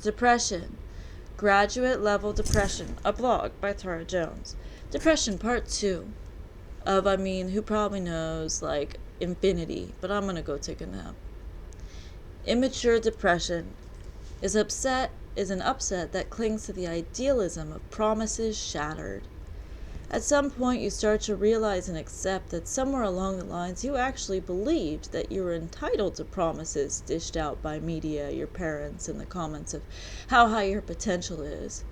Depression. Graduate Level Depression. A blog by Tara Jones. Depression Part 2. Who probably knows, like, infinity. But I'm gonna go take a nap. Immature depression is an upset that clings to the idealism of promises shattered. At some point, you start to realize and accept that somewhere along the lines you actually believed that you were entitled to promises dished out by media, your parents, and the comments of how high your potential is.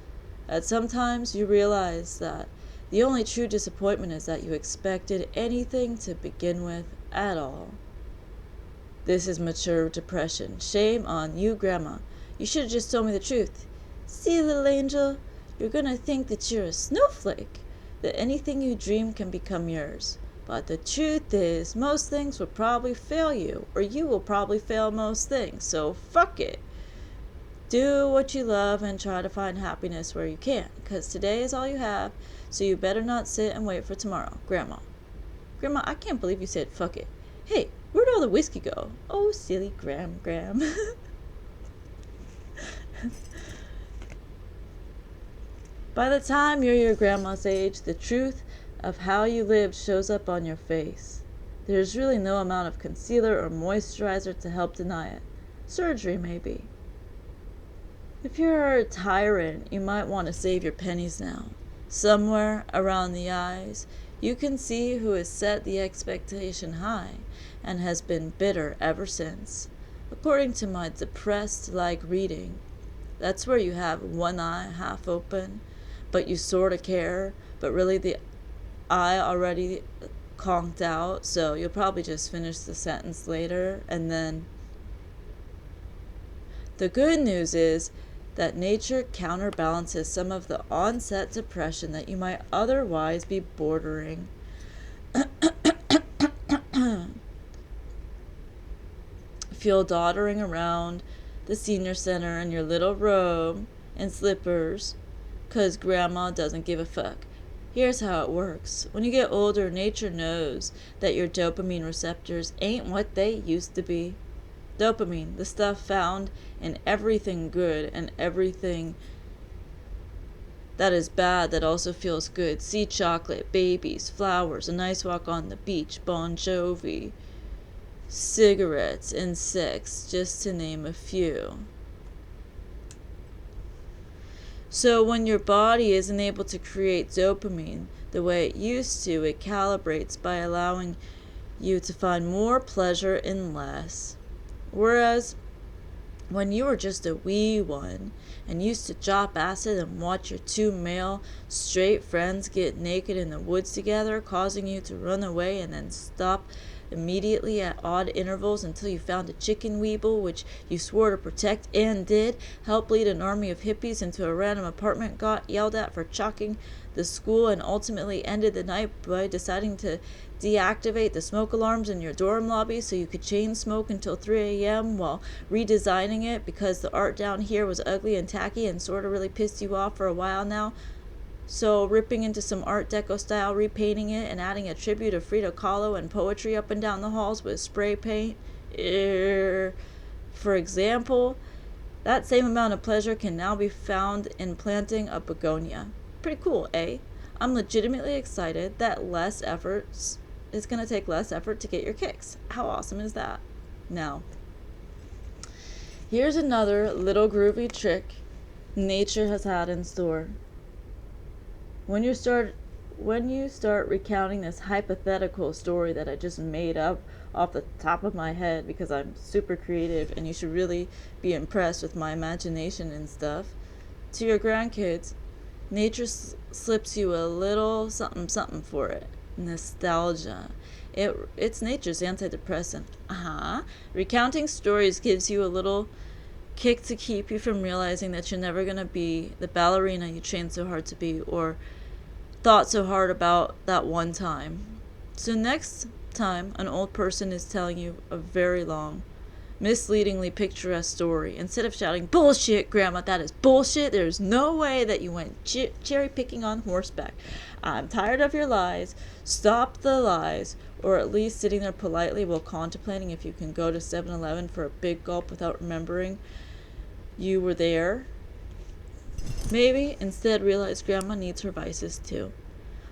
At sometimes, you realize that the only true disappointment is that you expected anything to begin with at all. This is mature depression. Shame on you, Grandma. You should have just told me the truth. See, little angel, you're gonna think that you're a snowflake, that anything you dream can become yours. But the truth is, most things will probably fail you, or you will probably fail most things, so fuck it. Do what you love and try to find happiness where you can, because today is all you have, so you better not sit and wait for tomorrow. Grandma. Grandma, I can't believe you said fuck it. Hey, where'd all the whiskey go? Oh, silly Gram. By the time you're your grandma's age, the truth of how you lived shows up on your face. There's really no amount of concealer or moisturizer to help deny it. Surgery, maybe. If you're a tyrant, you might want to save your pennies now. Somewhere around the eyes, you can see who has set the expectation high and has been bitter ever since. According to my depressed-like reading, that's where you have one eye half open, but you sort of care, but really the eye already conked out, so you'll probably just finish the sentence later. And then the good news is that nature counterbalances some of the onset depression that you might otherwise be bordering. Feel doddering around the senior center in your little robe and slippers, 'cause Grandma doesn't give a fuck. Here's how it works. When you get older, nature knows that your dopamine receptors ain't what they used to be. Dopamine, the stuff found in everything good and everything that is bad that also feels good. See chocolate, babies, flowers, a nice walk on the beach, Bon Jovi, cigarettes, and sex, just to name a few. So when your body isn't able to create dopamine the way it used to, it calibrates by allowing you to find more pleasure in less. Whereas when you were just a wee one and used to drop acid and watch your two male straight friends get naked in the woods together, causing you to run away and then stop immediately at odd intervals until you found a chicken weeble, which you swore to protect and did, help lead an army of hippies into a random apartment, got yelled at for chalking the school, and ultimately ended the night by deciding to deactivate the smoke alarms in your dorm lobby so you could chain smoke until 3 a.m. while redesigning it because the art down here was ugly and tacky and sort of really pissed you off for a while now. So ripping into some Art Deco style, repainting it, and adding a tribute of Frida Kahlo and poetry up and down the halls with spray paint. For example, that same amount of pleasure can now be found in planting a begonia. Pretty cool, eh? I'm legitimately excited that it's going to take less effort to get your kicks. How awesome is that? Now, here's another little groovy trick nature has had in store. When you start recounting this hypothetical story that I just made up off the top of my head because I'm super creative and you should really be impressed with my imagination and stuff, to your grandkids, nature slips you a little something for it. Nostalgia. It's nature's antidepressant. Recounting stories gives you a little kick to keep you from realizing that you're never going to be the ballerina you trained so hard to be or thought so hard about that one time. So next time an old person is telling you a very long, misleadingly picturesque story, instead of shouting, "Bullshit, Grandma, that is bullshit. There's no way that you went cherry picking on horseback. I'm tired of your lies. Stop the lies." Or at least sitting there politely while contemplating if you can go to 7-Eleven for a big gulp without remembering you were there? Maybe instead realize Grandma needs her vices too.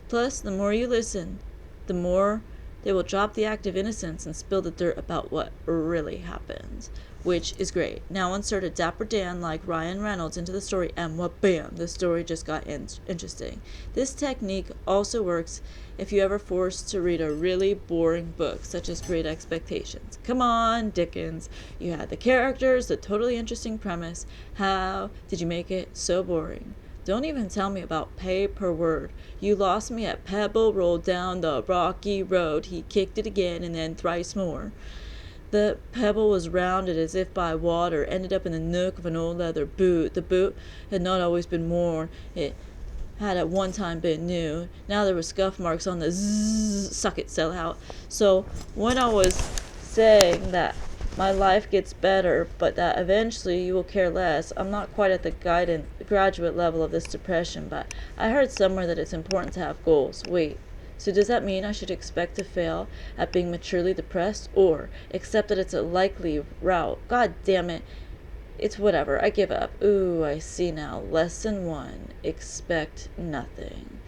Plus, the more you listen, the more they will drop the act of innocence and spill the dirt about what really happened. Which is great. Now insert a Dapper Dan like Ryan Reynolds into the story, and bam, the story just got interesting. This technique also works if you ever forced to read a really boring book, such as Great Expectations. Come on, Dickens. You had the characters, the totally interesting premise. How did you make it so boring? Don't even tell me about pay per word. You lost me at Pebble rolled down the rocky road. He kicked it again and then thrice more. The pebble was rounded as if by water, ended up in the nook of an old leather boot. The boot had not always been worn. It had at one time been new. Now there were scuff marks on the zzz, suck it, sell out. So when I was saying that my life gets better, but that eventually you will care less, I'm not quite at the graduate level of this depression, but I heard somewhere that it's important to have goals. Wait, so does that mean I should expect to fail at being maturely depressed, or accept that it's a likely route? God damn it. It's whatever. I give up. Ooh, I see now. Lesson 1. Expect nothing.